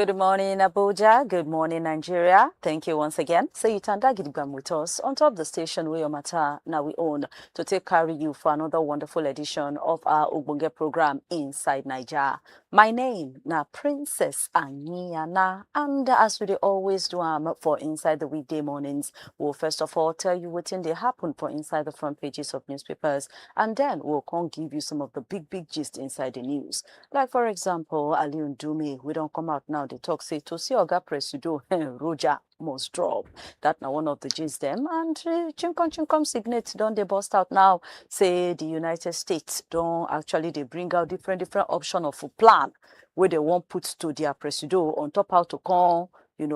Good morning, Abuja. Good morning, Nigeria. Thank you once again. Say you tanda gidigam with us on top of the station where your matter now we own to take carry you for another wonderful edition of our Ogbonge program Inside Naija. My name na Princess Aniana, and as we always do for Inside the weekday mornings, we'll first of all tell you what they happen for inside the front pages of newspapers, and then we'll come give you some of the big gist inside the news. Like for example, Ali Ndume, we don't come out now, they talk say to see Oga Presido, Roger must drop. That now one of the gist them, and Chimkom signet don't they bust out now, say the United States don't actually they bring out different option of a plan where they won't put to their Presido on top how to come,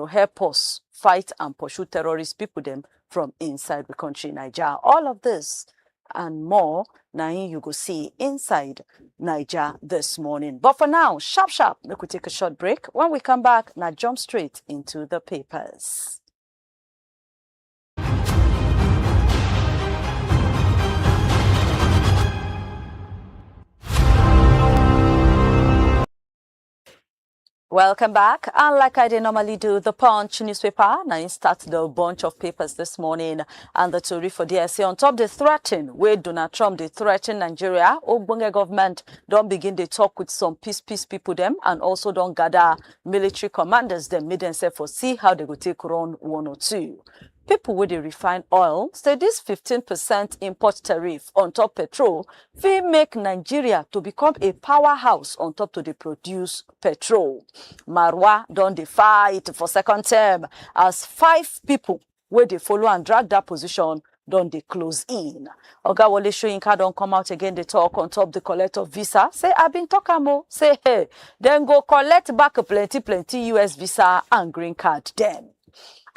help us fight and pursue terrorist people them from inside the country, Nigeria. All of this and more, now you go see Inside Naija this morning. But for now, sharp, we could take a short break. When we come back, now jump straight into the papers. Welcome back. And like I normally do, the Punch newspaper, now I start the bunch of papers this morning, and the tori for DSA on top the threaten where Donald Trump they threaten Nigeria. Ogbonge government don't begin to talk with some peace people them, and also don't gather military commanders them mid and say for see how they go take run 1 or 2. People with the refined oil say this 15% import tariff on top petrol will make Nigeria to become a powerhouse on top to the produce petrol. Marwa don't fight for second term as 5 people where they follow and drag that position don't they close in. Oga Wole Soyinka don't come out again, they talk on top the collect of visa. Say I've been talking more. Say hey, then go collect back a plenty US visa and green card then.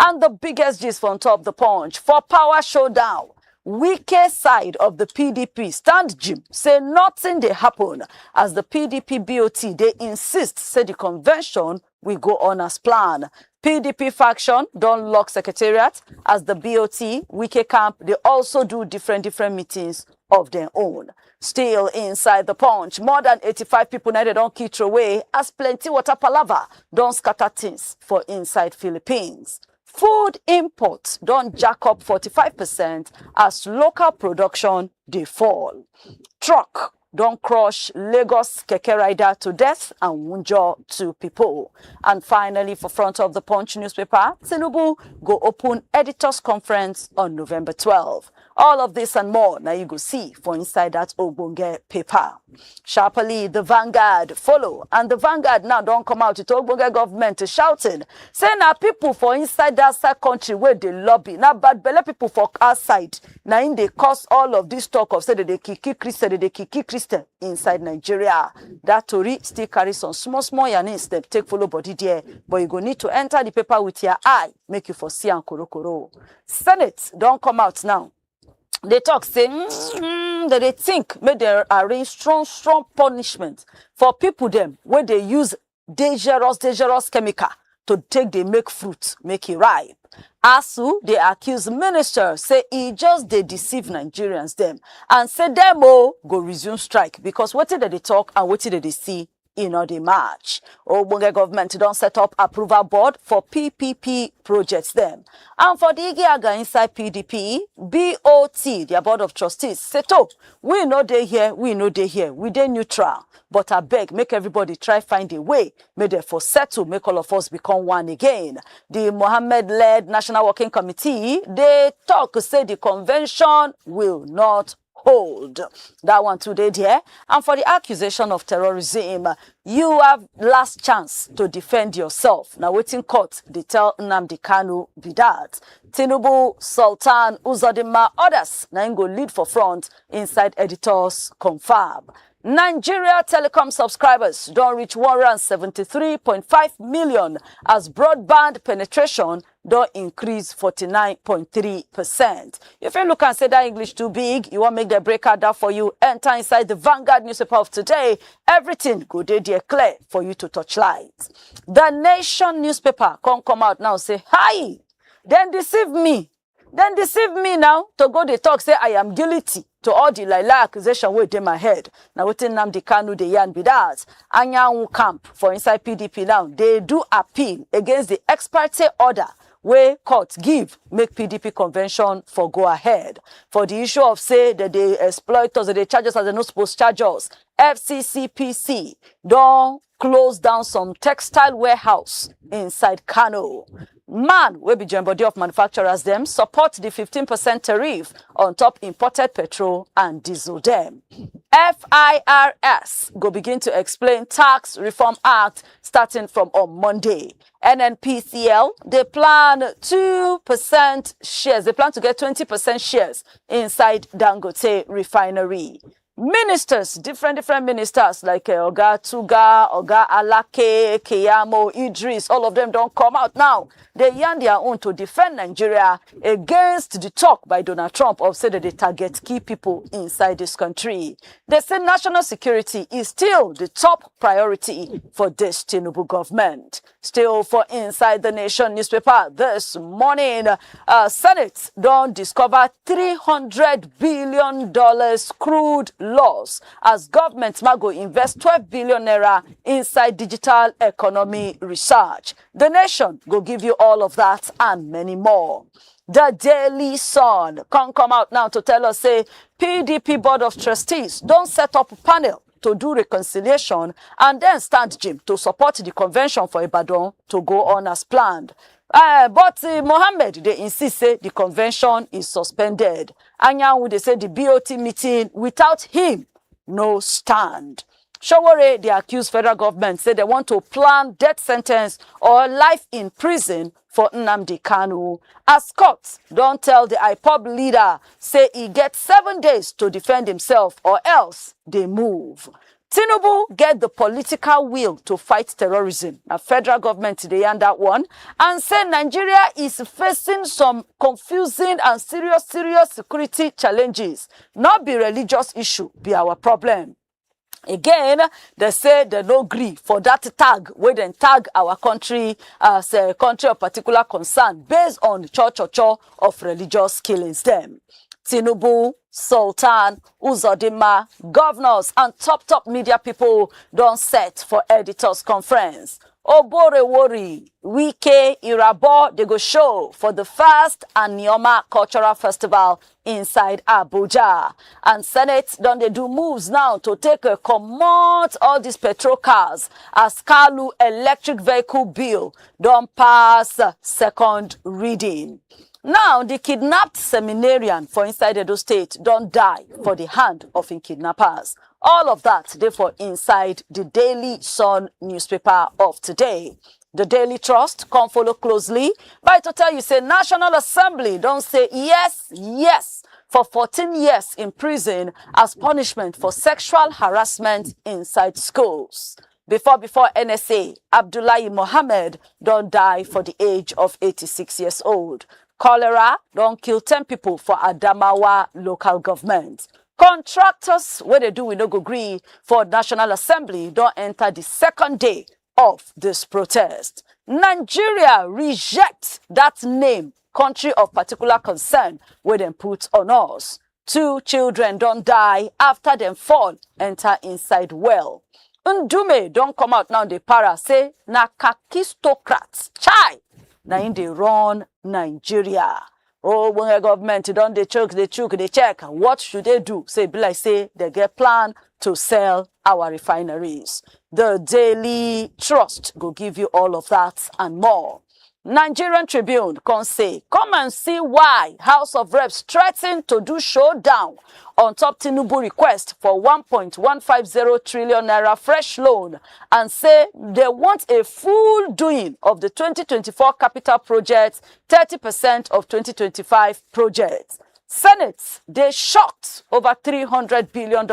And the biggest gist from top the Punch for power showdown. Weakest side of the PDP stand Jim say nothing they happen as the PDP BOT they insist say the convention will go on as planned. PDP faction don't lock secretariat as the BOT Wike camp they also do different meetings of their own. Still inside the Punch, more than 85 people now they don't keep away as plenty water palava don't scatter things for inside Philippines. Food imports don't jack up 45% as local production they fall. Truck don't crush Lagos keke rider to death and wunjure 2 people. And finally, for front of the Punch newspaper, Tinubu go open editors conference on November 12. All of this and more now you go see for inside that Ogbonge paper. Sharply, the Vanguard follow, and the Vanguard now don't come out to Ogbonge government shouting, say now people for inside that side country where they lobby, now bad belle people for outside, now in they cause all of this talk of say that they kiki Christian inside Nigeria. That tori still carries some small yarnings that take follow body there, but you go need to enter the paper with your eye, make you for see and koro. Senate don't come out now. They talk say that they think may they arrange strong punishment for people them where they use dangerous chemical to take they make fruit, make it ripe. ASU, they accuse ministers, say he just they deceive Nigerians them and say them go resume strike because what did they talk and what did they see in the match. Ogbonge government don't set up approval board for PPP projects them. And for the Igiaga inside PDP, BOT, their board of trustees, set up. We know they here, we they neutral. But I beg, make everybody try find a way. May therefore settle, make all of us become one again. The Mohammed-led National Working Committee, they talk, say the convention will not hold. That one today there. And for the accusation of terrorism, you have last chance to defend yourself. Now waiting court, they tell Nnamdi Kanu be that. Tinubu, Sultan, Uzodinma, others now go lead for front inside editors confirm. Nigeria telecom subscribers don't reach 173.5 million as broadband penetration don't increase 49.3%. If you look and say that English too big, you want to make the breakout down for you, enter inside the Vanguard newspaper of today. Everything go there clear for you to touch light. The Nation newspaper come out now say, hi, then deceive me. Then deceive me now to go the talk say I am guilty to all the accusation wey dey my head. Now wetin Nnamdi Kanu dey yarn be that. Anyanwu camp for inside PDP now, they do appeal against the ex parte order wey court give make PDP convention for go ahead. For the issue of say that they exploit us, that they charge us as they no supposed charge us, FCCPC don close down some textile warehouse inside Kano. Man will be join body of manufacturers them support the 15% tariff on top imported petrol and diesel them. FIRS go begin to explain Tax Reform Act starting from on Monday. NNPCL, they plan 2% shares. They plan to get 20% shares inside Dangote refinery. Ministers, different ministers like Oga Tuga, Oga Alake, Keyamo, Idris, all of them don't come out now. They yarn their own to defend Nigeria against the talk by Donald Trump of say that they target key people inside this country. They say national security is still the top priority for this Tinubu government. Still for Inside the Nation newspaper this morning, Senate don't discover $300 billion crude loss as government go invest 12 billion naira inside digital economy research. The Nation go give you all of that and many more. The Daily Sun can come out now to tell us say PDP Board of Trustees don't set up a panel to do reconciliation and then stand Jim to support the convention for Ibadan to go on as planned. But Mohammed, they insist say the convention is suspended. Anyanwu, they say the BOT meeting without him, no stand. Showore, they accuse federal government, say they want to plan death sentence or life in prison for Nnamdi Kanu. As courts don't tell the IPOB leader, say he gets 7 days to defend himself or else they move. Tinubu get the political will to fight terrorism. A federal government today and that one, and say Nigeria is facing some confusing and serious security challenges. Not be religious issue, be our problem. Again, they say they no agree for that tag where they tag our country as a country of particular concern based on the church of religious killings them. Tinubu, Sultan, Uzodinma, governors and top media people don't set for editors conference. Oborewori, Wike, Irabo, they go show for the first and Nioma Cultural Festival inside Abuja. And Senate don't they do moves now to take a commot all these petrol cars as Kalu electric vehicle bill don't pass second reading. Now, the kidnapped seminarian for inside Edo State don't die for the hand of in kidnappers. All of that, therefore, inside the Daily Sun newspaper of today. The Daily Trust come follow closely by to tell you, say, National Assembly don't say yes for 14 years in prison as punishment for sexual harassment inside schools. Before NSA, Abdullahi Mohammed don't die for the age of 86 years old. Cholera don't kill 10 people for Adamawa local government. Contractors, where they do we no go agree for National Assembly, don't enter the second day of this protest. Nigeria rejects that name, country of particular concern, where they put on us. 2 children don't die after them fall, enter inside well. Ndume don't come out now, the para say, na kakistocrats, chai. Now in they run Nigeria. Oh, when the government don't they choke, they check. What should they do? Say, be like say they get plan to sell our refineries. The Daily Trust go give you all of that and more. Nigerian Tribune can say, come and see why House of Reps threatened to do showdown on top Tinubu request for 1.150 trillion naira fresh loan and say they want a full doing of the 2024 capital projects, 30% of 2025 projects. Senate, they shocked over $300 billion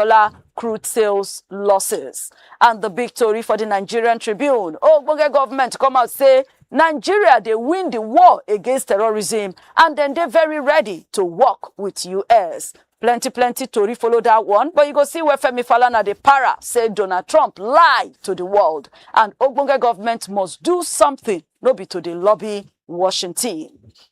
crude sales losses. And the big story for the Nigerian Tribune, Ogbonge government come out say, Nigeria, they win the war against terrorism and then they're very ready to work with US. Plenty tori follow that one, but you go see where Femi Falana the para said Donald Trump lied to the world and Ogbonge government must do something, no be to the lobby Washington.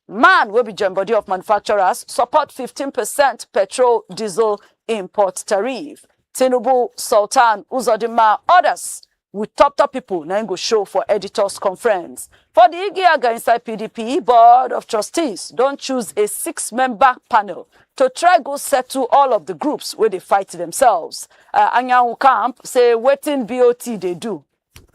Man will be join body of manufacturers support 15% petrol diesel import tariff. Tinubu, Sultan, Uzodinma, others with top people now go show for editors conference. For the Igiaga inside PDP, Board of Trustees don't choose a 6-member panel to try go settle all of the groups where they fight themselves. Anyanwu camp say waiting BOT they do.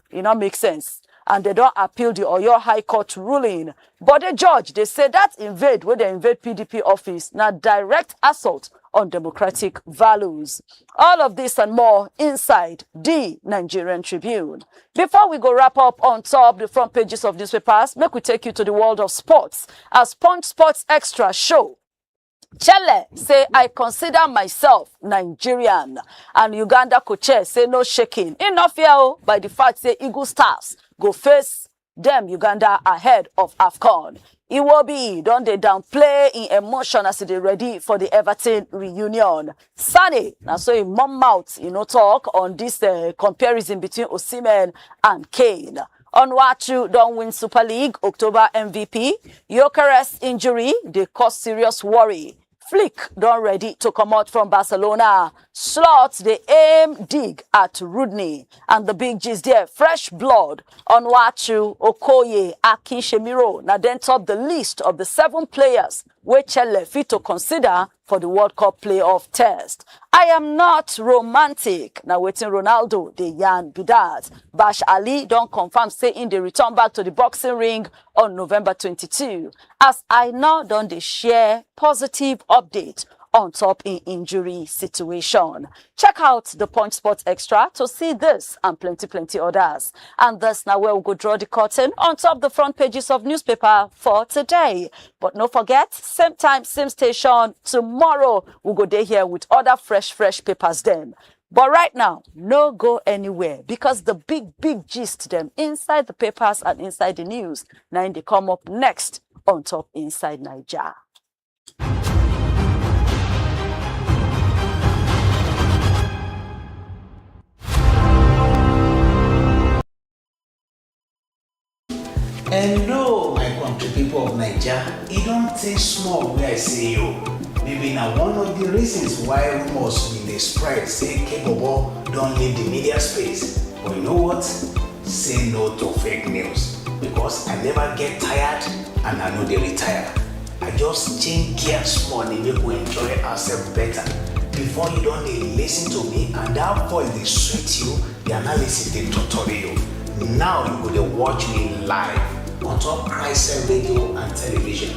It not make sense. And they don't appeal the Oyo High Court ruling. But the judge, they say that invade, where they invade PDP office, now direct assault on democratic values. All of this and more inside the Nigerian Tribune. Before we go wrap up on top the front pages of newspapers, make we take you to the world of sports. As Punch Sports Extra show, Chelle say, I consider myself Nigerian. And Uganda coach say no shaking. Enough here by the fact say Eagle Stars go face them Uganda ahead of AFCON. Iwobi don't they downplay in emotion as they ready for the Everton reunion. Sunny, now so in mom mouth, talk on this comparison between Osimhen and Kane. Onwuachu don't win Super League, October MVP. Gyökeres injury, they cause serious worry. Flick don't ready to come out from Barcelona. Slot, they aim dig at Rudney. And the big G's there, fresh blood. Onwuachu, Okoye, Akinshemiro. Now then top the list of the 7 players which Chelle fit to consider for the World Cup playoff test. I am not romantic. Now waiting Ronaldo, the yarn be that. Bash Ali don't confirm saying they return back to the boxing ring on November 22. As I now don't they share positive update on top in injury situation. Check out the Punch Sports Extra to see this and plenty others. And that's now where we go draw the curtain on top the front pages of newspaper for today. But no forget, same time, same station, tomorrow we'll go there here with other fresh papers then. But right now, no go anywhere because the big gist them inside the papers and inside the news. Now they come up next on top Inside Naija. Hello, my country people of Naija. It don't take small where I see you. Maybe now one of the reasons why rumors in the spread say Kebobo don't leave the media space. But you know what? Say no to fake news. Because I never get tired and I know they retire. I just change gears more and make we enjoy ourselves better. Before you don't listen to me and that voice they sweet you, the analysis they tutorial. Now you go to watch me live on top CHRICED radio and television.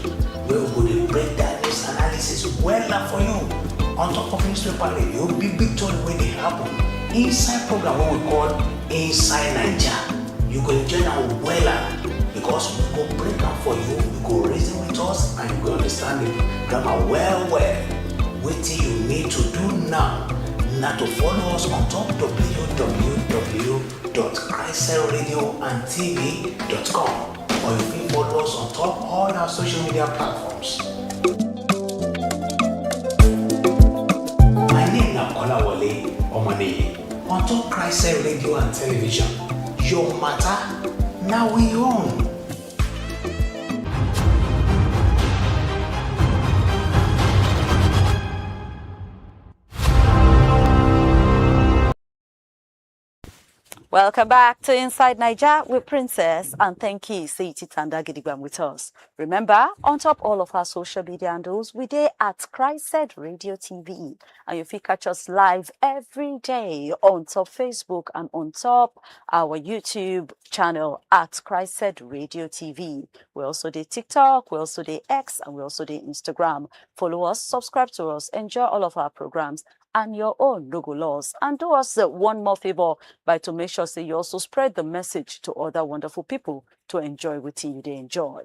We will go to break that news analysis well for you. On top of newspaper radio, big story where they happen. Inside program what we call Inside Naija. You can join our well because we go break down for you, you go reason with us and you go understand the grammar well. What you need to do now to follow us on top www.cricedradio.tv.com or you can follow us on top all our social media platforms. My name is Kolawole Omane. On top CHRICED radio and television, your matter now we own. Welcome back to Inside Naija with Princess, and thank you, Seiti Tanda Gidigam with us. Remember, on top all of our social media handles, we there at CHRICED Radio TV, and you can catch us live every day on top Facebook and on top our YouTube channel at CHRICED Radio TV. We also do TikTok, we also do X, and we also do Instagram. Follow us, subscribe to us, enjoy all of our programs and your own logo laws. And do us one more favor by to make sure you also spread the message to other wonderful people to enjoy what you they enjoy.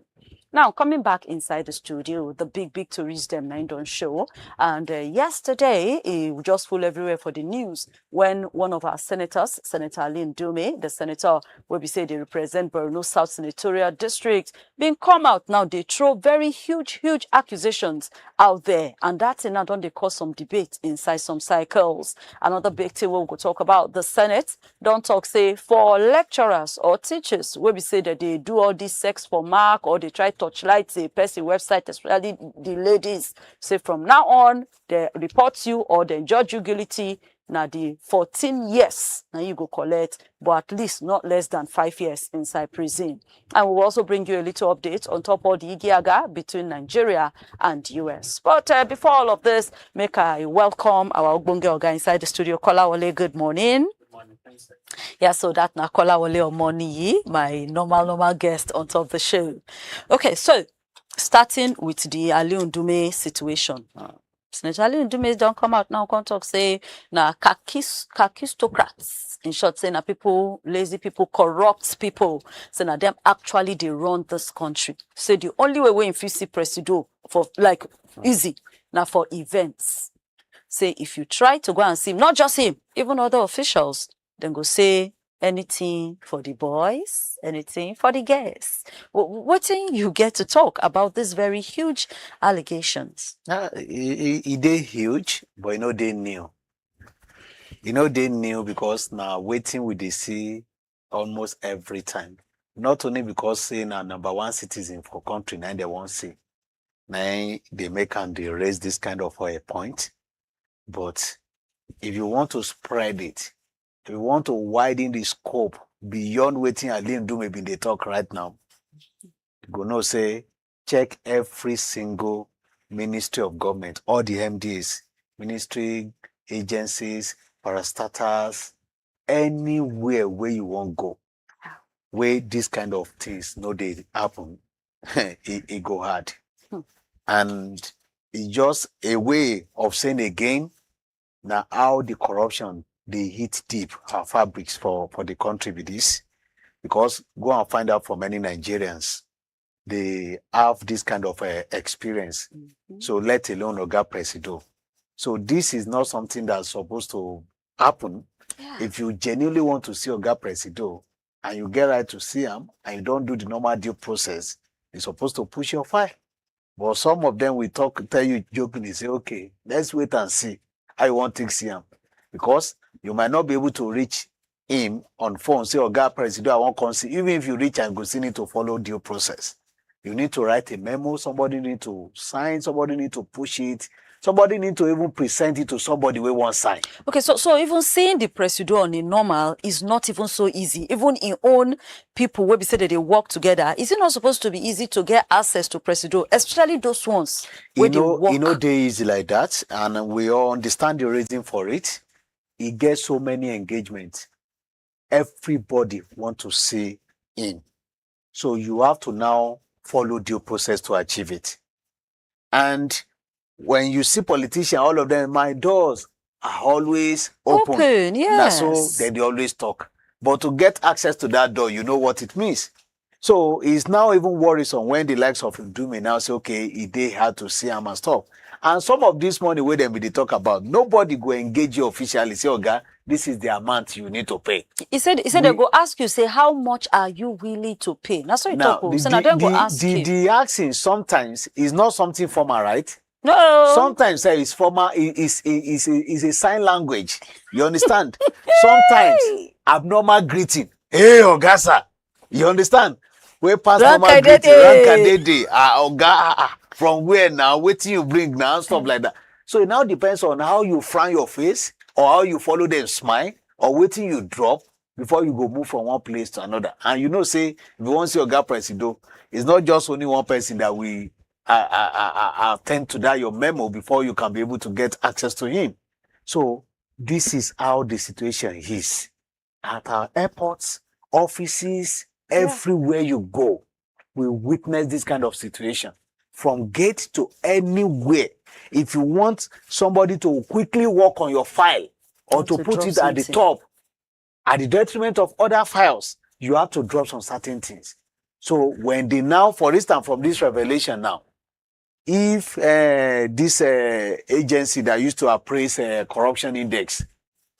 Now, coming back inside the studio, the big tourist them 9 don't show. And yesterday, it just full everywhere for the news when one of our senators, Senator Ali Ndume, the senator where we say they represent Borno South Senatorial District, being come out now, they throw very huge accusations out there. And that's enough, don't they cause some debate inside some cycles. Another big thing we'll go talk about, the Senate, don't talk, say, for lecturers or teachers, where we say that they they do all this sex for mark, or they try touchlight a person website, especially the ladies, say from now on, they report you or they judge you guilty. Now the 14 years, now you go collect, but at least not less than 5 years inside prison. And we'll also bring you a little update on top of the Igiaga between Nigeria and US. But before all of this, make I welcome our Ogbonge Oga inside the studio. Kolawole, good morning. Yeah, so that na Kolawole Omoniyi, my normal guest on top of the show. Okay, so starting with the Ali Ndume situation. Senator Ali Ndume don't come out now, come talk, say, na kakistocrats. In short, say, na people, lazy people, corrupt people. Say, na them actually, they run this country. Say, the only way if you see Presido for, like, easy, now for events. Say, if you try to go and see him, not just him, even other officials, then go say anything for the boys, anything for the girls. What thing you get to talk about these very huge allegations? They huge, but they new. They new because now waiting with they see almost every time. Not only because saying a number one citizen for country, now they won't see. Now they make and they raise this kind of a point. But if you want to spread it, if you want to widen the scope beyond waiting Ali Ndume be they talk right now, you go no say check every single ministry of government, all the MDs, ministry, agencies, parastatals, anywhere where you want go, where this kind of things no they happen, it go hard. And it's just a way of saying again, now how the corruption they hit deep our fabrics for the country with this. Because go and find out for many Nigerians, they have this kind of experience. So let alone Oga Presido. So this is not something that's supposed to happen. If you genuinely want to see Oga Presido and you get right to see him and you don't do the normal due process, you're supposed to push your file. But some of them will tell you jokingly, say, okay, let's wait and see how you want to see him. Because you might not be able to reach him on phone, say, Oga Presido, I want to see. Even if you reach and go, still need to follow due process. You need to write a memo, somebody need to sign, somebody need to push it, somebody need to even present it to somebody with one sign. Okay, so even seeing the Presido on a normal is not even so easy. Even in own people where we say that they work together, is it not supposed to be easy to get access to Presido, especially those ones where they work? They easy like that, and we all understand the reason for it. He gets so many engagements. Everybody want to see him. So you have to now follow due process to achieve it. And when you see politicians, all of them, my doors are always open. Yes. That's so they always talk. But to get access to that door, you know what it means. So it's now even worrisome when the likes of Ndume now say, okay, they had to see him and stuff. And some of this money where they talk about, nobody go engage you officially, say, Oga, this is the amount you need to pay. He said they go ask you, say, how much are you willing to pay? That's what you talk about. So now they go ask you. The asking sometimes is not something formal, right? No. Sometimes it's formal, is a sign language. You understand? Sometimes abnormal greeting. Hey, Ogasa. You understand? Where past normal greeting, Rankadede, Oga, from where now, what you bring now, stuff like that. So it now depends on how you frown your face, or how you follow them smile, or waiting you drop before you go move from one place to another. And say, if you want to see Oga Presido, it's not just only one person that we attend to that your memo before you can be able to get access to him. So this is how the situation is. At our airports, offices, everywhere you go, we witness this kind of situation. From gate to anywhere. If you want somebody to quickly work on your file or to put it at the top, at the detriment of other files, you have to drop some certain things. So when they now, for instance, from this revelation now, if this agency that used to appraise corruption index,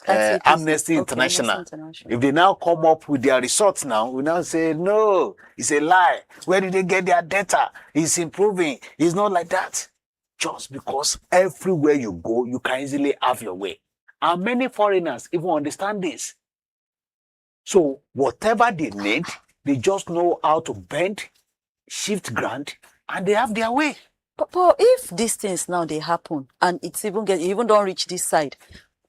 Amnesty International, if they now come up with their results now, we now say, no, it's a lie. Where did they get their data? It's improving. It's not like that. Just because everywhere you go, you can easily have your way. And many foreigners even understand this. So whatever they need, They just know how to bend, shift ground, and they have their way. But if these things now they happen and it's even don't reach this side,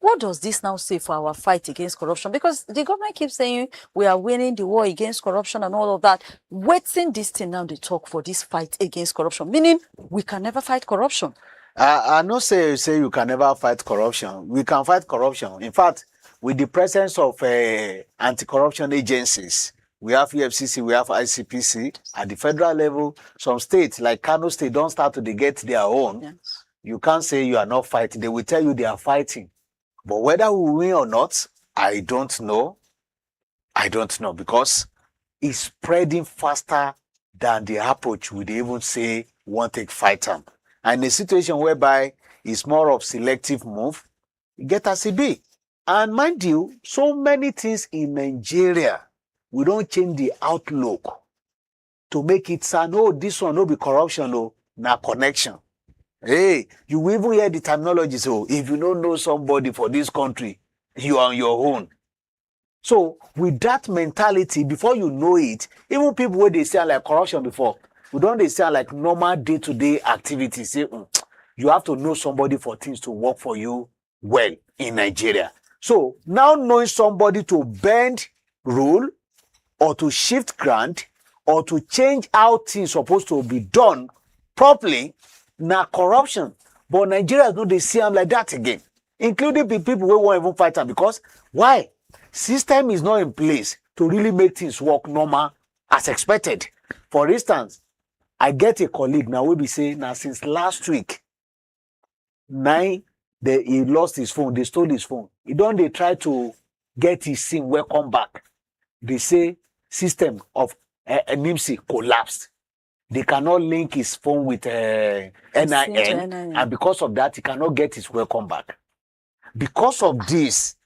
what does this now say for our fight against corruption? Because the government keeps saying we are winning the war against corruption and all of that. Waiting this thing now they talk for this fight against corruption, meaning we can never fight corruption. I no say you can never fight corruption. We can fight corruption. In fact, with the presence of anti-corruption agencies, we have EFCC, we have ICPC at the federal level. Some states like Kano State don't start to get their own. Yes. You can't say you are not fighting. They will tell you they are fighting. But whether we win or not, I don't know. I don't know, because it's spreading faster than the approach would even say one take fight them. And a situation whereby it's more of selective move, get as it be. And mind you, so many things in Nigeria, we don't change the outlook to make it sound, oh, this one no be corruption, no, na connection. Hey, you will even hear the terminology, so if you don't know somebody for this country, you are on your own. So with that mentality, before you know it, even people where they sound like corruption before, we don't they sound like normal day-to-day activities. Say, you have to know somebody for things to work for you well in Nigeria. So now knowing somebody to bend rule or to shift ground or to change how things supposed to be done properly, now corruption. But Nigerians know they see them like that again, including the people who won't even fight them. Because why? System is not in place to really make things work normal as expected. For instance, I get a colleague now will be saying now since last week, he lost his phone, they stole his phone. They try to get his SIM welcome back. They say system of NIMC collapsed. They cannot link his phone with NIN, and because of that, he cannot get his welcome back. Because of this,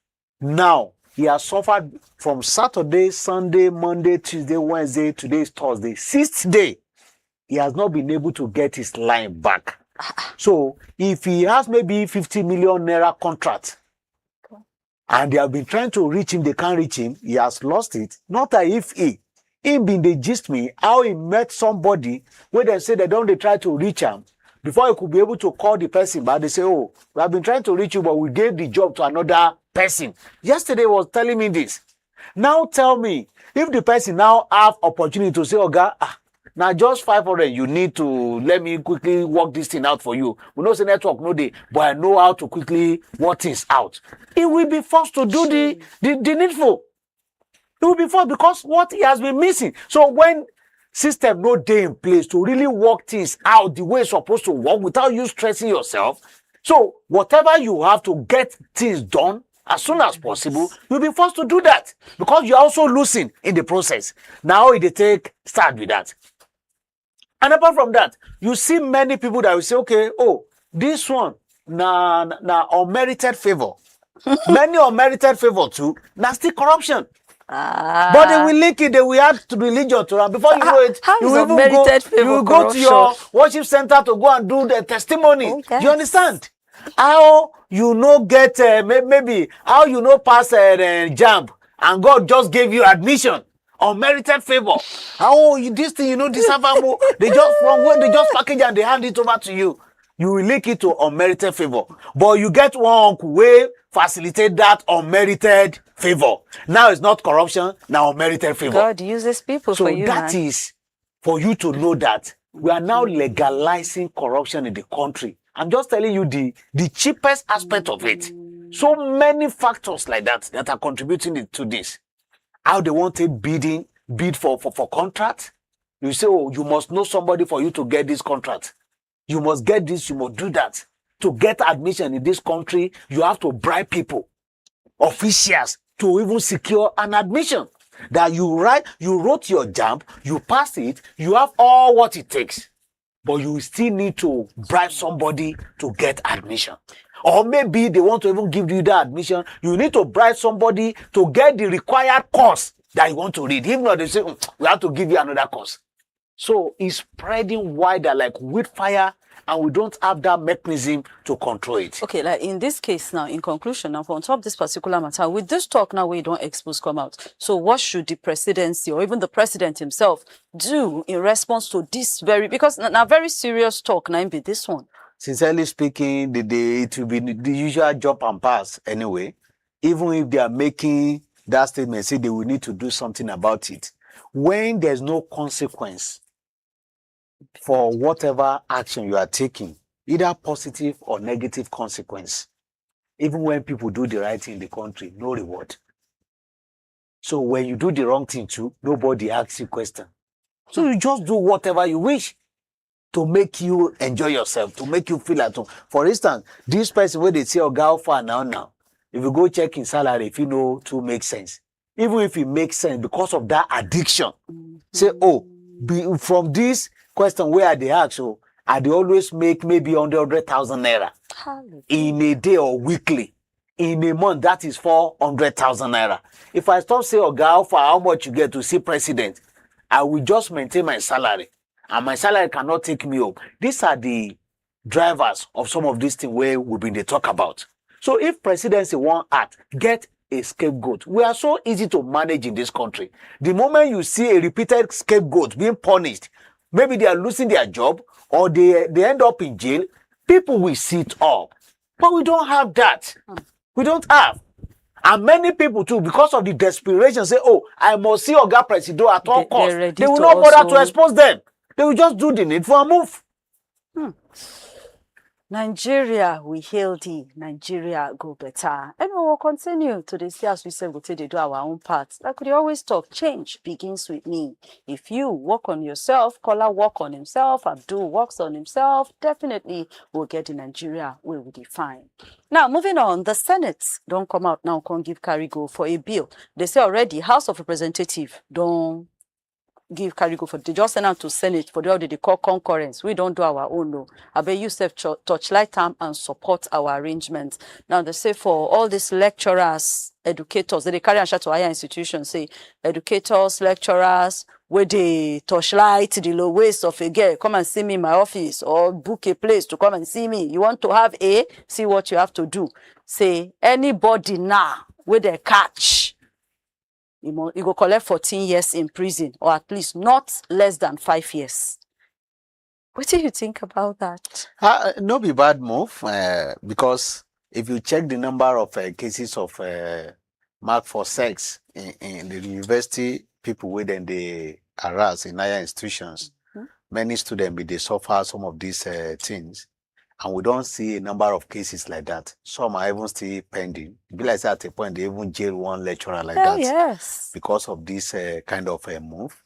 now he has suffered from Saturday, Sunday, Monday, Tuesday, Wednesday, today is Thursday, 6th day. He has not been able to get his line back. So if he has maybe 50 million naira contract, and they have been trying to reach him, they can't reach him, he has lost it. Not that if him been they gist me how he met somebody where they say they try to reach him before he could be able to call the person, but they say, oh, we have been trying to reach you, but we gave the job to another person. Yesterday was telling me this. Now tell me, if the person now have opportunity to say, oh God, now just 500, you need to let me quickly work this thing out for you. We know the network no day, but I know how to quickly work things out. He will be forced to do the needful. It will be forced because what he has been missing. So when system no day in place to really work things out the way it's supposed to work without you stressing yourself, so whatever you have to get things done as soon as possible, you'll be forced to do that because you're also losing in the process. Now they start with that. And apart from that, you see many people that will say, okay, oh, this one, na unmerited favor. Many unmerited favor too, na still corruption. But they will link it, they will add to religion to them. Before you know it, you will go to your worship center to go and do the testimony. Oh, yes. You understand? How you get, maybe, how you pass JAMB and God just gave you admission. Unmerited favor. How this thing, deserve more. They just package and they hand it over to you. You will link it to unmerited favor. But you get one way facilitate that unmerited favor. Now it's not corruption, now unmerited favor. God uses people for you. So that is for you to know that we are now legalizing corruption in the country. I'm just telling you the cheapest aspect of it. So many factors like that are contributing to this. How they want to bid for contract. You say, oh, you must know somebody for you to get this contract. You must get this, you must do that. To get admission in this country, you have to bribe people, officials, to even secure an admission. That you wrote your JAMB, you passed it, you have all what it takes. But you still need to bribe somebody to get admission. Or maybe they want to even give you that admission. You need to bribe somebody to get the required course that you want to read. If not, they say, we have to give you another course. So it's spreading wider like wildfire and we don't have that mechanism to control it. Okay, like in this case now, in conclusion, now, on top of this particular matter, with this talk now, we don't expose come out. So what should the presidency or even the president himself do in response to this because now very serious talk now be this one? Sincerely speaking, it will be the usual jump and pass anyway. Even if they are making that statement, say they will need to do something about it. When there's no consequence for whatever action you are taking, either positive or negative consequence, even when people do the right thing in the country, no reward. So when you do the wrong thing too, nobody asks you question. So you just do whatever you wish to make you enjoy yourself, to make you feel at home. For instance, this person where they say, oh, go far now. If you go check in salary, if you know to make sense, even if it makes sense because of that addiction, say, oh, from this question where they ask, so I they always make maybe 100,000 naira in a day or weekly. In a month, that is 400,000 naira. If I stop say, oh, go for how much you get to see president, I will just maintain my salary. And my salary cannot take me up. These are the drivers of some of these things where we've been they talk about. So if presidency want act, get a scapegoat. We are so easy to manage in this country. The moment you see a repeated scapegoat being punished, maybe they are losing their job or they end up in jail, people will sit up. But we don't have that. We don't have. And many people too, because of the desperation, say, oh, I must see Oga Presido at all costs. They will not bother to expose them. They will just do the needful and move. Nigeria, we hail thee. Nigeria, go better. And we will continue to see, as we said, we'll take to do our own part. Like we always talk, change begins with me. If you work on yourself, Kola work on himself, Abdul works on himself, definitely we'll get in Nigeria where we'll be fine. Now, moving on, the Senate don't come out now, can't give carry go for a bill. They say already, House of Representatives don't give carry go for they just send out to Senate for the they call concurrence. We don't do our own no. I bet you self touchlight time and support our arrangements. Now they say for all these lecturers, educators, they carry and share to higher institutions, say educators, lecturers, where they touchlight the low waist of a girl, come and see me in my office or book a place to come and see me. You want to have a, see what you have to do. Say anybody now where they catch. You go collect 14 years in prison, or at least not less than 5 years. What do you think about that? No be bad move, because if you check the number of cases of mark for sex in the university, people within the harass in higher institutions, many students they suffer some of these things. And we don't see a number of cases like that. Some are even still pending. Be like at a point they even jail one lecturer like that. Yes. Because of this kind of move.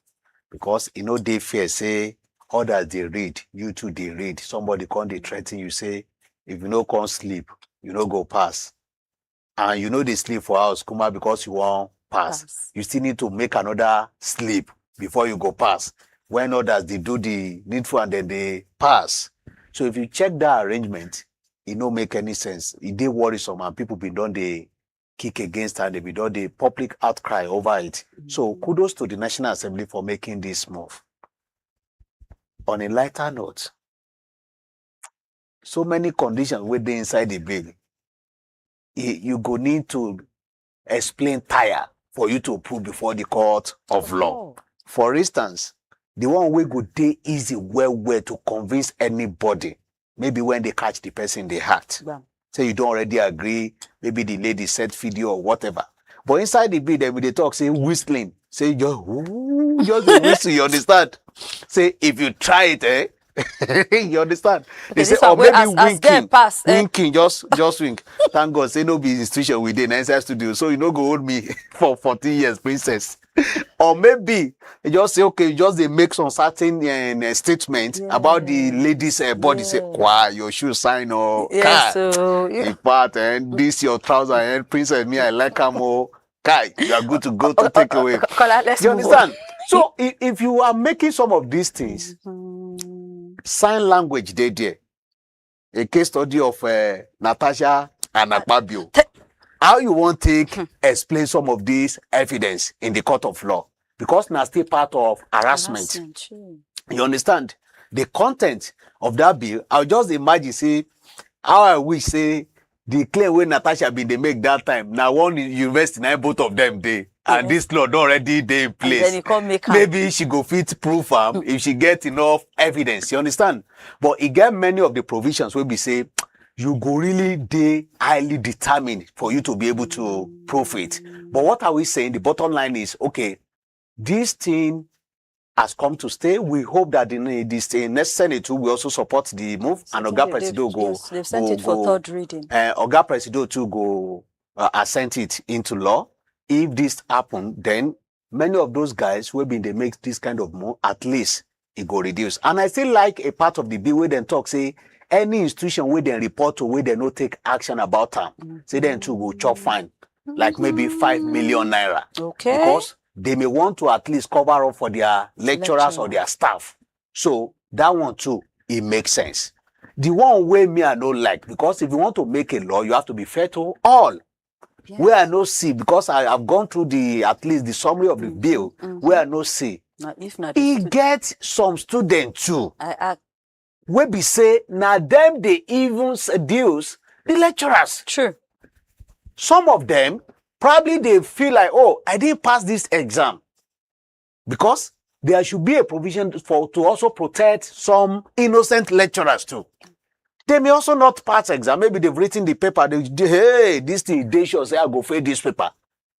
Because they fear say others they read, you too they read. Somebody come they threaten you say if you can't sleep, you go pass. And they sleep for house, Kuma, because you won't pass. You still need to make another sleep before you go pass. When others they do the needful and then they pass. So if you check that arrangement, it don't make any sense. It did worrisome and people be done the kick against and they be done the public outcry over it. So kudos to the National Assembly for making this move. On a lighter note, so many conditions within inside the bill. You go need to explain tire for you to prove before the court of law. For instance, the one way go dey easy well to convince anybody. Maybe when they catch the person in the act. Yeah. Say you don't already agree. Maybe the lady said video or whatever. But inside the bill, they talk, say whistling. Say just whistle, you understand? Say if you try it, you understand? They say, or maybe winking. Winking, just wink. Thank God, say no be institution within inside studio. So you go hold me for 14 years, princess. Or maybe you just say, okay, they make some certain statement about the lady's body. Say, wow, your shoe sign or car. So, in part, and this your trouser, and princess, me, I like her more. Kai, you are good to go to take away. You understand? So if you are making some of these things, sign language there. A case study of Natasha and Akpabio. How you want to explain some of these evidence in the court of law? Because now still part of harassment. You understand? the content of that bill, I'll just imagine, say, how I wish, say, the claim when Natasha been they make that time. Now one university, now both of them they. And this law already they in place. And then you come make Maybe she go fit proof if she get enough evidence. You understand? But it get many of the provisions where we say you go really they highly determined for you to be able to prove it. But what are we saying? The bottom line is, okay, this thing has come to stay. We hope that this next Senate will also support the move. And Oga Presido go. Yes, they've sent it for third reading. Oga Presido too go assent it into law. If this happen, then many of those guys will be they make this kind of move, at least it go reduce. And I still like a part of the bill where they talk, say, any institution where they report to where they no take action about them, say then too go chop fine, like maybe 5 million naira. Okay. Because they may want to at least cover up for their lecturers or their staff. So that one too, it makes sense. The one way me I don't like, because if you want to make a law, you have to be fair to all. Yes. Where I no see, because I have gone through at least the summary of the bill, where I no see. Now, if not, it gets some students too. Where be say, now them they even seduce the lecturers. True. Some of them, probably they feel like, oh, I didn't pass this exam. Because there should be a provision to also protect some innocent lecturers too. They may also not pass exam. Maybe they've written the paper. Hey, this thing, they should say, I'll go for this paper.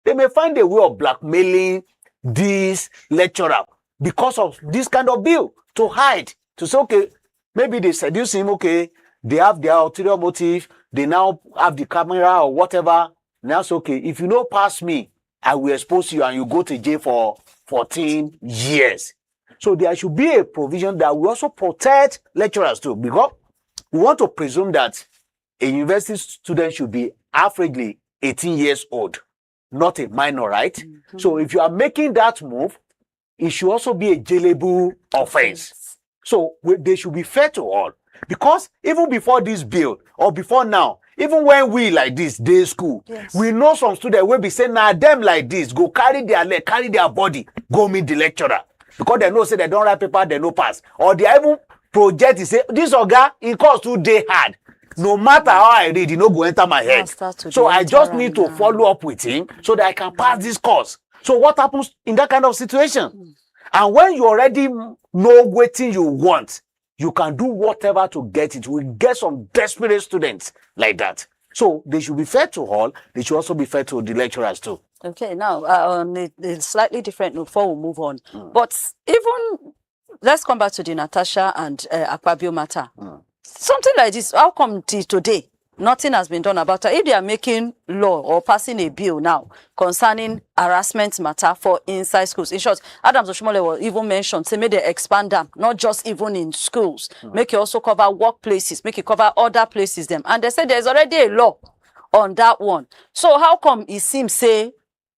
They may find a way of blackmailing this lecturer because of this kind of bill to hide. To say, okay, maybe they seduce him, okay, they have their ulterior motive. They now have the camera or whatever. Now it's okay. If you don't pass me, I will expose you and you go to jail for 14 years. So there should be a provision that will also protect lecturers too, because we want to presume that a university student should be averagely 18 years old, not a minor, right? So if you are making that move, it should also be a jailable offense. So they should be fair to all. Because even before this bill, or before now, even when we like this, day school, we know some students will be saying, nah, them like this, go carry their leg, carry their body, go meet the lecturer. Because they know, say they don't write paper, they no pass. Or they even project is say this oga it costs 2 days hard. No matter how I read, it no go enter my head. So I just need to follow up with him so that I can pass this course. So what happens in that kind of situation? And when you already know what you want, you can do whatever to get it. We get some desperate students like that. So they should be fair to all. They should also be fair to the lecturers too. Okay, now on a slightly different note before we move on. But even let's come back to the Natasha and Akpabio matter. Something like this, how come today nothing has been done about it? If they are making law or passing a bill now concerning harassment matter for inside schools, in short, Adams Oshimole will even mention, say, may they expand them, not just even in schools, make it also cover workplaces, make it cover other places them. And they say there's already a law on that one. So how come it seems, say,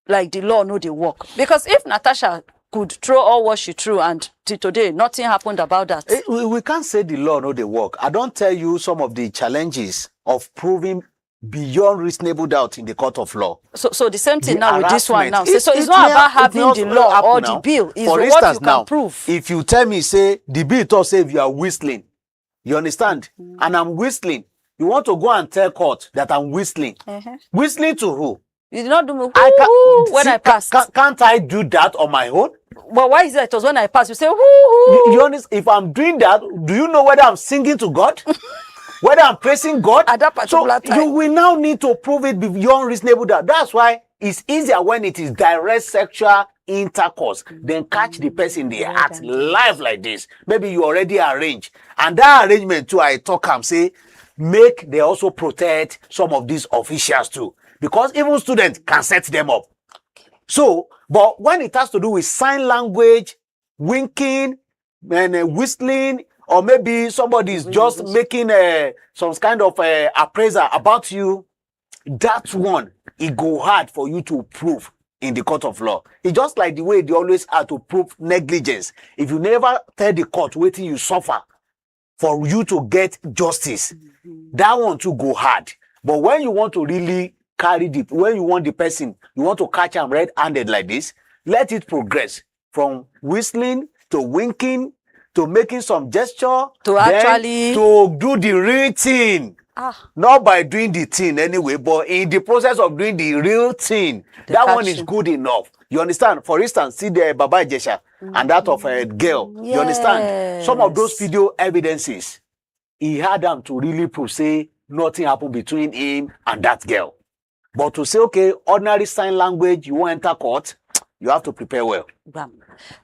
like the law no they work? Because if Natasha could throw all what she threw and today nothing happened about that. We can't say the law no they work. I don't tell you some of the challenges of proving beyond reasonable doubt in the court of law. So the same thing now with this one now. So it's not about having the law or the bill. It's for what instance, you can prove. If you tell me, say, the bill talks say if you are whistling, you understand? And I'm whistling. You want to go and tell court that I'm whistling. Whistling to who? You did not do me when I passed. Can't I do that on my own? But why is that? It was when I passed. You say, you honest, if I'm doing that, do you know whether I'm singing to God? Whether I'm praising God? At that particular time. You will now need to prove it beyond reasonable doubt. That's why it's easier when it is direct sexual intercourse. Then catch the person in the act live like this. Maybe you already arrange. And that arrangement too, I talk and say, they also protect some of these officials too. Because even students can set them up. So, but when it has to do with sign language, winking, and whistling, or maybe somebody is just making some kind of appraisal about you, that one, it go hard for you to prove in the court of law. It's just like the way they always have to prove negligence. If you never tell the court waiting you suffer for you to get justice, that one too go hard. But when you want to really when you want the person, you want to catch them red-handed like this, let it progress from whistling to winking to making some gesture, to then actually to do the real thing. Ah, Not by doing the thing anyway, but in the process of doing the real thing, they that one catch is you. good enough. You understand? For instance, see the Baba Jesha and that of a girl. You understand? Some of those Yes. video evidences, he had them to really prove, say, nothing happened between him and that girl. But to say, okay, ordinary sign language, you won't enter court, you have to prepare well. Bam.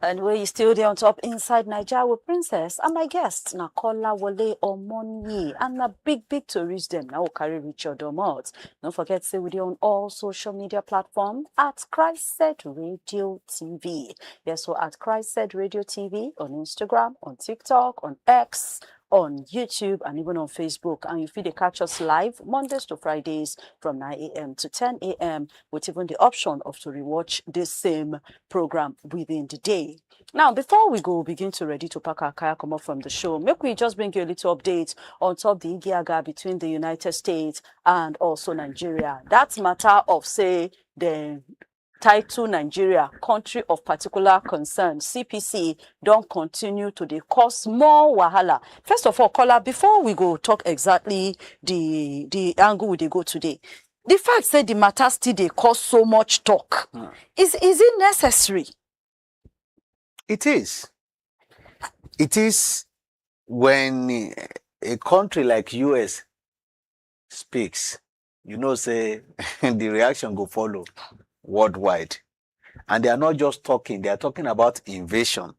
And we're still there on top Inside Naija with Princess and my guest Nakola Wole Omonye and a big to reach them. Now we'll carry Richard Domot. Don't forget to say we're on all social media platforms at CHRICED Radio TV. Yes, so at CHRICED Radio TV on Instagram, on TikTok, on X, on YouTube and even on Facebook. And you feel they catch us live Mondays to Fridays from 9 a.m. to 10 a.m. with even the option of to rewatch this same program within the day. Now, before we go begin to ready to pack our kayak come up from the show, make we just bring you a little update on top the Igiaga between the United States and also Nigeria. That's matter of, say, the Title Nigeria, country of particular concern, CPC, don't continue to dey cause more wahala. First of all, caller, before we go talk exactly the angle we dey go today, the fact say the matter still dey cause so much talk, is it necessary? It is. It is when a country like US speaks, you know, say the reaction go follow worldwide. And they are not just talking, they are talking about invasion.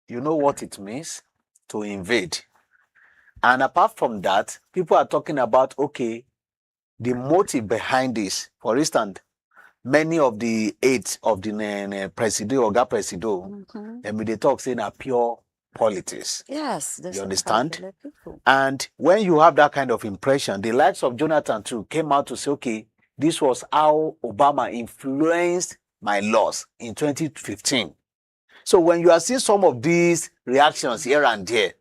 You know what it means to invade. And apart from that, people are talking about, okay, the motive behind this. For instance, many of the aides of the President or President, they talk saying are pure politics. Yes. You understand? And when you have that kind of impression, the likes of Jonathan too came out to say, okay, this was how Obama influenced my laws in 2015. So when you are seeing some of these reactions here and there,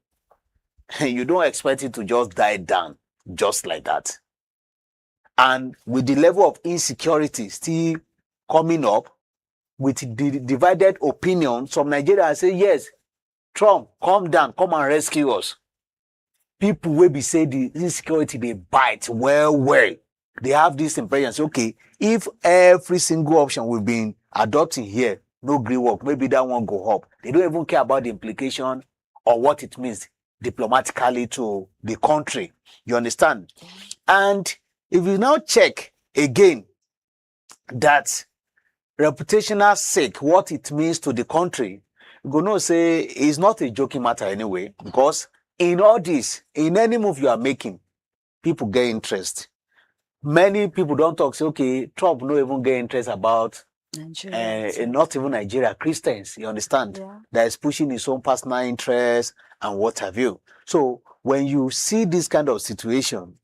you don't expect it to just die down just like that. And with the level of insecurity still coming up, with the divided opinion, some Nigerians say, yes, Trump, calm down, come and rescue us. People will be saying the insecurity, they bite well. They have this impression, say, okay, if every single option we've been adopting here, no green work, maybe that one go up. They don't even care about the implication or what it means diplomatically to the country. You understand? And if you now check again that reputational sake, what it means to the country, you go know say it's not a joking matter anyway, because in all this, in any move you are making, people get interest. Many people don't talk, say, okay, Trump no even get interest about Nigeria, not even Nigeria, Christians, you understand? Yeah. That is pushing his own personal interest and what have you. So when you see this kind of situation,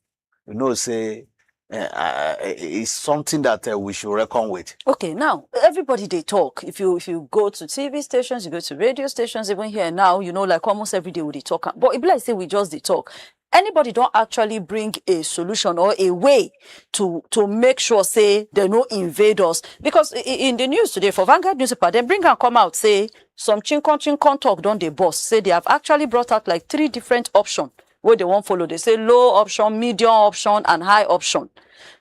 you know, say, it's something that we should reckon with. Okay, now everybody they talk. If you go to TV stations, you go to radio stations, even here now, you know, like almost every day we they talk. But if like say we just they talk, anybody don't actually bring a solution or a way to make sure say they no invade us. Because in the news today for Vanguard newspaper, they bring and come out say some chinkon talk don't they boss say they have actually brought out like 3 different options where they won't follow. They say low option, medium option, and high option.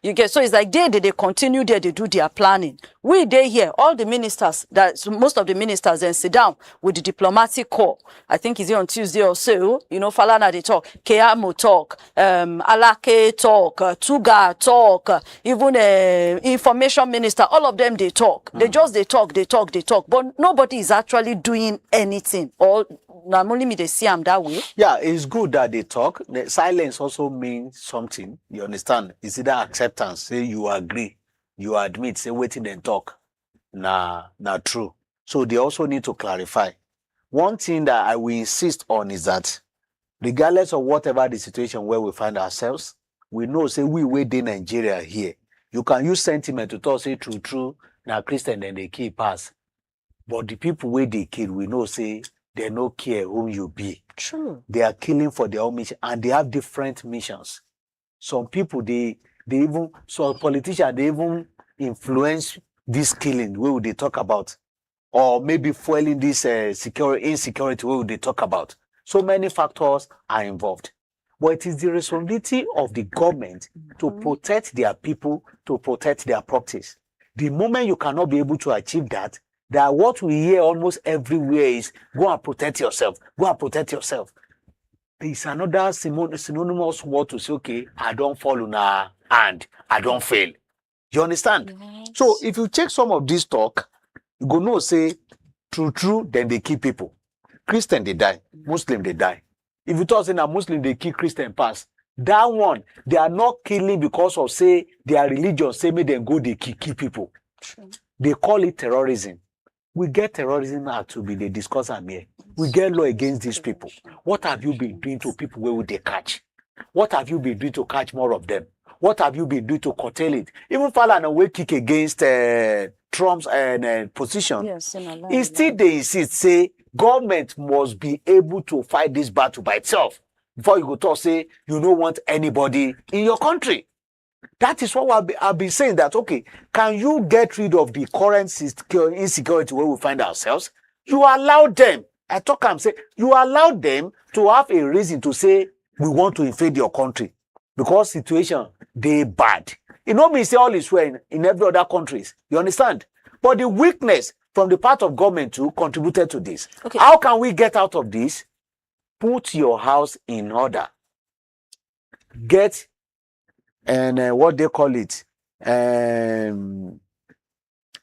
You get, so it's like they continue there, they do their planning. We they here, all the ministers, most of the ministers then sit down with the diplomatic corps. I think it's here on Tuesday or so, you know, Falana they talk, Keamo talk, Alake talk, Tuga talk, even information minister, all of them they talk. They talk, but nobody is actually doing anything. All normally me they see them that way. Yeah, it's good that they talk. The silence also means something. You understand? It's either acceptance, say you agree, you admit, say waiting and talk. Nah, true. So they also need to clarify. One thing that I will insist on is that regardless of whatever the situation where we find ourselves, we know, say we wait in Nigeria here. You can use sentiment to talk, say true, now Christian then they kill pass. But the people where they kill, we know, say, they no care whom you be. True. They are killing for their own mission, and they have different missions. Some people, some politicians, they even influence this killing, where they talk about. or maybe fueling this insecurity we they talk about. So many factors are involved. But it is the responsibility of the government to protect their people, to protect their properties. The moment you cannot be able to achieve that, that what we hear almost everywhere is go and protect yourself, go and protect yourself. There is another synonymous word to say, okay, I don't fall on a hand, I don't fail. You understand? Yes. So if you check some of this talk, you go know say true, then they kill people. Christian they die, Muslim they die. If you talk say na Muslim they kill Christian pass, that one they are not killing because of say their religion say make them go they kill people. True. They call it terrorism. We get terrorism act to be they discuss am here. We get law against these people. What have you been doing to people where would they catch? What have you been doing to catch more of them? What have you been doing to curtail it? Even Falana will kick against Trump's position. Yes, He still they insist say government must be able to fight this battle by itself before you go talk say you don't want anybody in your country. That is what I've been saying that, okay, can you get rid of the current insecurity where we find ourselves? You allow them, I talk and say, you allow them to have a reason to say, we want to invade your country because situation, they bad. It don't mean say all is well in every other countries. You understand? But the weakness from the part of government too contributed to this. Okay. How can we get out of this? Put your house in order. Get and what they call it,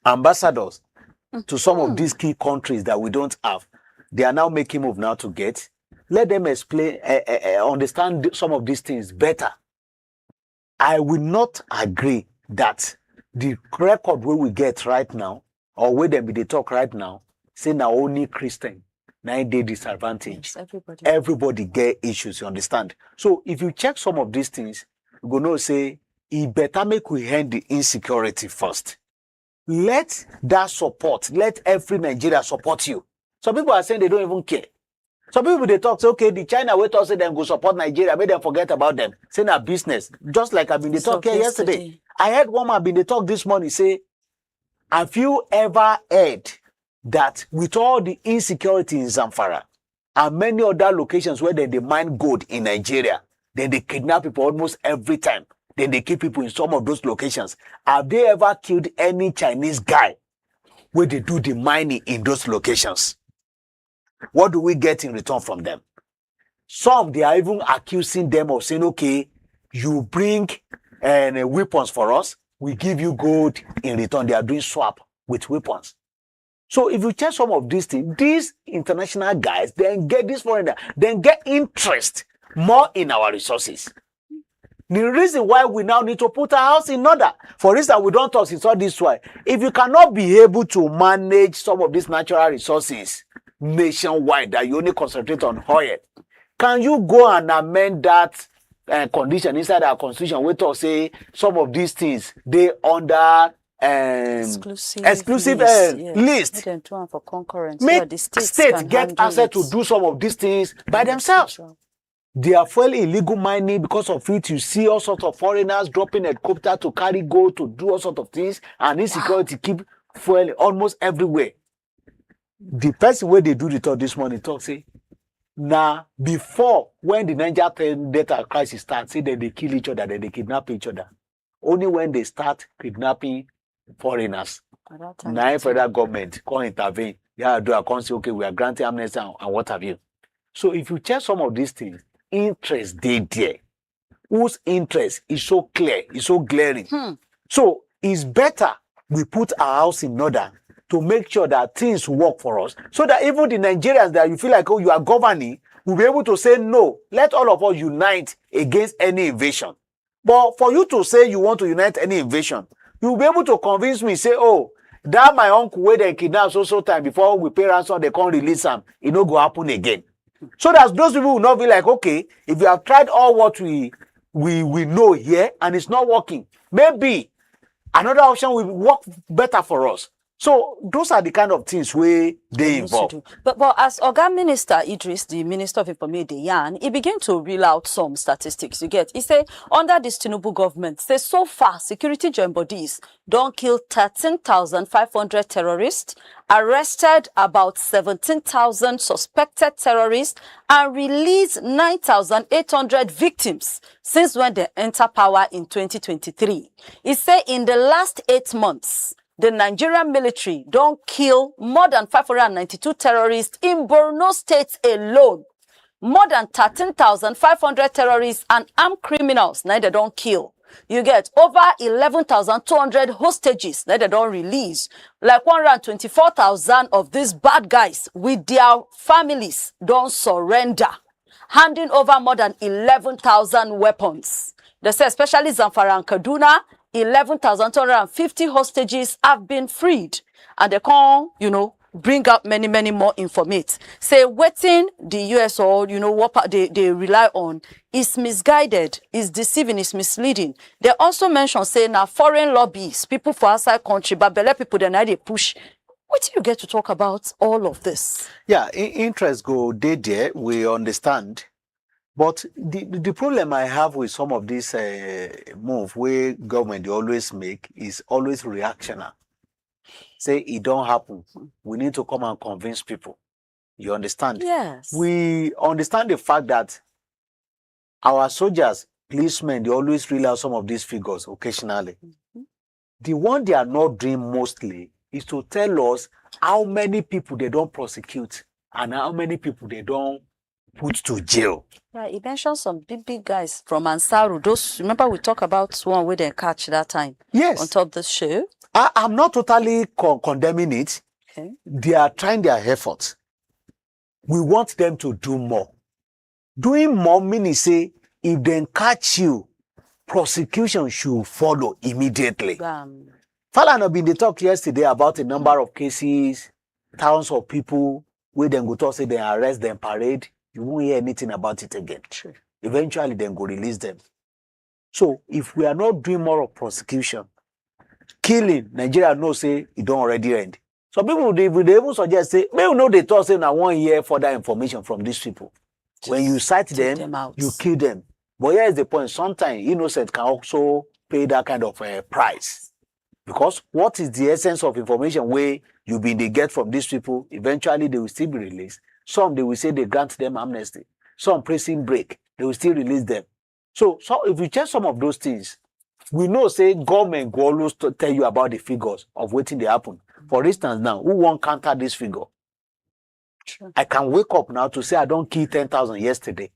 ambassadors to some of these key countries that we don't have. They are now making move now to get. Let them explain, understand some of these things better. I will not agree that the record where we get right now, or where them be they talk right now, say now only Christian, 9 day disadvantage. Yes, everybody get issues, you understand? So if you check some of these things, you go know say it better make we end the insecurity first. Let that support, let every Nigeria support you. Some people are saying they don't even care. Some people they talk say, okay, the China wait us say them go support Nigeria, make them forget about them. Say na business. Just like I've been they talk here yesterday. I heard one man been they talk this morning say, have you ever heard that with all the insecurity in Zamfara and many other locations where they mine gold in Nigeria, then they kidnap people almost every time. Then they kill people in some of those locations. Have they ever killed any Chinese guy where they do the mining in those locations? What do we get in return from them? Some, they are even accusing them of saying, okay, you bring weapons for us, we give you gold in return. They are doing swap with weapons. So if you check some of these things, these international guys, then get this foreigner, then get interest more in our resources. The reason why we now need to put our house in order. For instance, we don't talk, it's all this way. If you cannot be able to manage some of these natural resources nationwide, that you only concentrate on oil, can you go and amend that condition inside our constitution? We talk say some of these things, they under exclusive list. For concurrence. Make the state get access to do some of these things by themselves. They are fueling illegal mining because of it. You see all sorts of foreigners dropping helicopter to carry gold, to do all sorts of things, and insecurity keep fueling almost everywhere. The person where they do the talk this morning talk say, now before when the Niger Delta crisis starts, say that they kill each other, that they kidnap each other. Only when they start kidnapping foreigners, now federal government can intervene. Yeah, do a say, okay, we are granting amnesty and what have you. So if you check some of these things, interest they there. Whose interest is so clear, is so glaring. So it's better we put our house in order to make sure that things work for us, so that even the Nigerians that you feel like, oh, you are governing, will be able to say, no, let all of us unite against any invasion. But for you to say you want to unite any invasion, you'll be able to convince me, say, oh, that my uncle where they kidnap so time before we pay ransom, they can't release them. It no go happen again. So that those people will not be like, okay, if you have tried all what we know here and it's not working, maybe another option will work better for us. So those are the kind of things where they involve. But as Oga Minister Idris, the Minister of Information, Yan, he began to reel out some statistics. You get, he say under this Tinubu government, say so far security joint bodies don't kill 13,500 terrorists, arrested about 17,000 suspected terrorists, and released 9,800 victims since when they enter power in 2023. He say in the last 8 months, the Nigerian military don't kill more than 592 terrorists in Borno State alone. More than 13,500 terrorists and armed criminals, now they don't kill. You get over 11,200 hostages, now they don't release. Like 124,000 of these bad guys with their families don't surrender. Handing over more than 11,000 weapons. They say especially Zamfara and Kaduna, 11,250 hostages have been freed. And they can, bring up many more information. Say, waiting the US or, what they rely on is misguided, is deceiving, is misleading. They also mention, say, now foreign lobbies, people for outside country, but belle people, then they push. What do you get to talk about all of this? Yeah, interest go there, we understand. But the problem I have with some of these move where government they always make is always reactional. Say it don't happen. We need to come and convince people. You understand? Yes. We understand the fact that our soldiers, policemen, they always rely on some of these figures occasionally. Mm-hmm. The one they are not doing mostly is to tell us how many people they don't prosecute and how many people they don't put to jail. Yeah, he mentioned some big guys from Ansaru. Those, remember we talked about one where they catch that time. Yes. On top of the show. I'm not totally condemning it. Okay. They are trying their efforts. We want them to do more. Doing more means say, if they catch you, prosecution should follow immediately. Falana been the talk yesterday about a number of cases, thousands of people where they go to say they arrest them, parade. You won't hear anything about it again. Sure. Eventually, then go release them. So, if we are not doing more of prosecution, killing, Nigeria knows say it don't already end. So people they even suggest say, maybe know they thought say now 1 year further information from these people. Just when you cite them you kill them. But here is the point. Sometimes innocent can also pay that kind of price. Because what is the essence of information where you been they get from these people? Eventually they will still be released. Some they will say they grant them amnesty. Some prison break. They will still release them. So if you check some of those things, we know say government go always to tell you about the figures of waiting they happen. For instance, now who won't counter this figure? Sure. I can wake up now to say I don't kill 10,000 yesterday.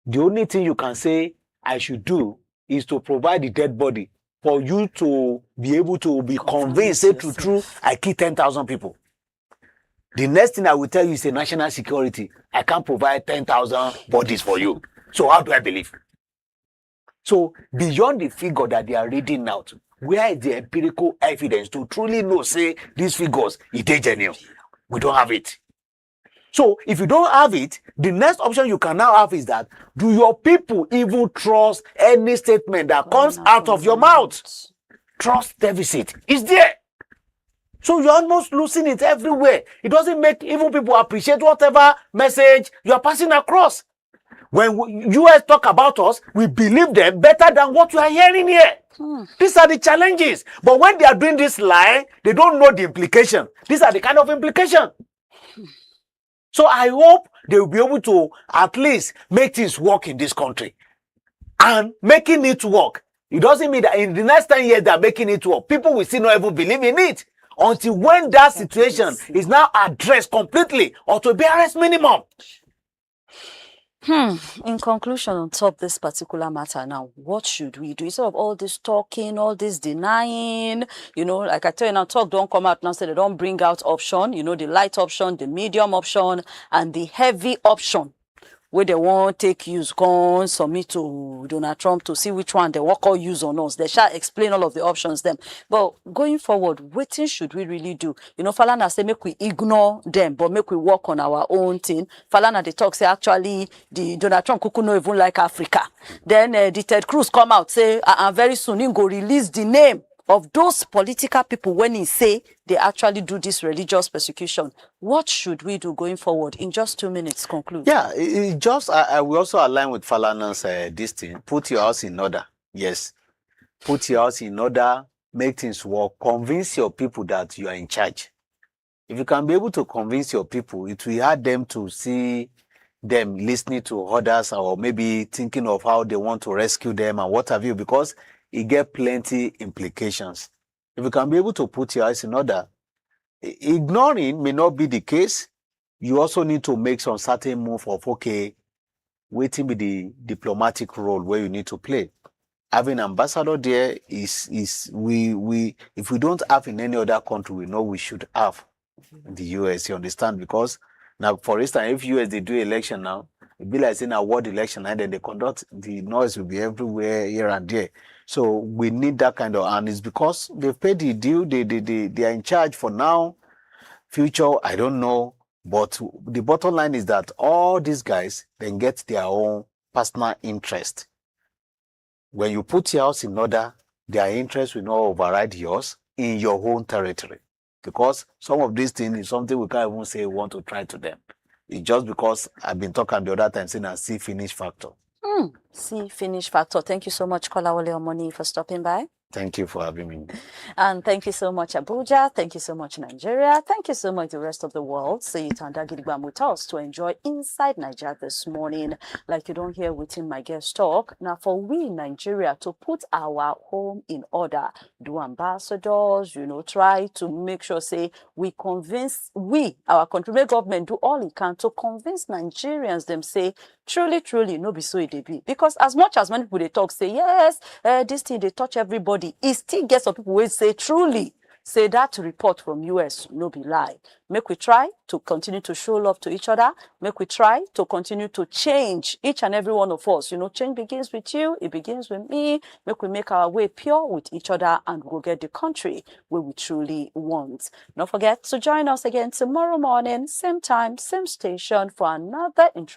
The only thing you can say I should do is to provide the dead body for you to be able to be convinced, say true, I kill 10,000 people. The next thing I will tell you is a national security. I can't provide 10,000 bodies for you. So how do I believe? So beyond the figure that they are reading out, where is the empirical evidence to truly know, say, these figures, it is genuine? We don't have it. So if you don't have it, the next option you can now have is that, do your people even trust any statement that comes out of your mouth? Trust deficit is there. So you're almost losing it everywhere. It doesn't make even people appreciate whatever message you are passing across. When US talk about us, we believe them better than what we are hearing here. These are the challenges. But when they are doing this lie, they don't know the implication. These are the kind of implication. So I hope they will be able to at least make things work in this country. And making it work, it doesn't mean that in the next 10 years they are making it work. People will still not even believe in it. Until when that situation is now addressed completely or to be arrest minimum. In conclusion, on top this particular matter now, what should we do? Instead of all this talking, all this denying, like I tell you now, talk don't come out now, say they don't bring out option, the light option, the medium option, and the heavy option. Where they won't take use, go submit to Donald Trump to see which one they will call use on us. They shall explain all of the options them. But going forward, what should we really do? Falana say make we ignore them, but make we work on our own thing. Falana they talk say actually the Donald Trump kuku no even like Africa. Then the Ted Cruz come out say very soon he go release the name of those political people when he say they actually do this religious persecution. What should we do going forward? In just 2 minutes, conclude. Yeah, it just I will also align with Falana's this thing. Put your house in order. Yes, put your house in order. Make things work. Convince your people that you are in charge. If you can be able to convince your people, it will help them to see them listening to others, or maybe thinking of how they want to rescue them and what have you, because it get plenty implications. If you can be able to put your house in order, ignoring may not be the case. You also need to make some certain move of, okay, waiting be the diplomatic role where you need to play. Having ambassador there is we if we don't have in any other country, we know we should have in the US, you understand? Because now, for instance, if US they do election now, it be like saying a world election, and then they conduct, the noise will be everywhere here and there. So we need that kind of, and it's because they've paid the due, they are in charge for now. Future, I don't know. But the bottom line is that all these guys then get their own personal interest. When you put your house in order, their interest will not override yours in your own territory. Because some of these things is something we can't even say we want to try to them. It's just because I've been talking the other time saying a see finish factor. See finish factor. Thank you so much, Kolawole Omoni, for stopping by. Thank you for having me. And thank you so much, Abuja. Thank you so much, Nigeria. Thank you so much, the rest of the world. See it under Gidigba with us to enjoy Inside Naija this morning. Like you don't hear within my guest talk. Now, for we in Nigeria to put our home in order, do ambassadors, try to make sure, say, we convince, our country government, do all it can to convince Nigerians, them say, truly, no be so it be. Because as much as many people they talk, say, yes, this thing, they touch everybody, it still gets some people who say, truly, say that report from US, no be lie. Make we try to continue to show love to each other. Make we try to continue to change each and every one of us. Change begins with you. It begins with me. Make we make our way pure with each other and we'll get the country where we truly want. Don't forget to join us again tomorrow morning, same time, same station for another interesting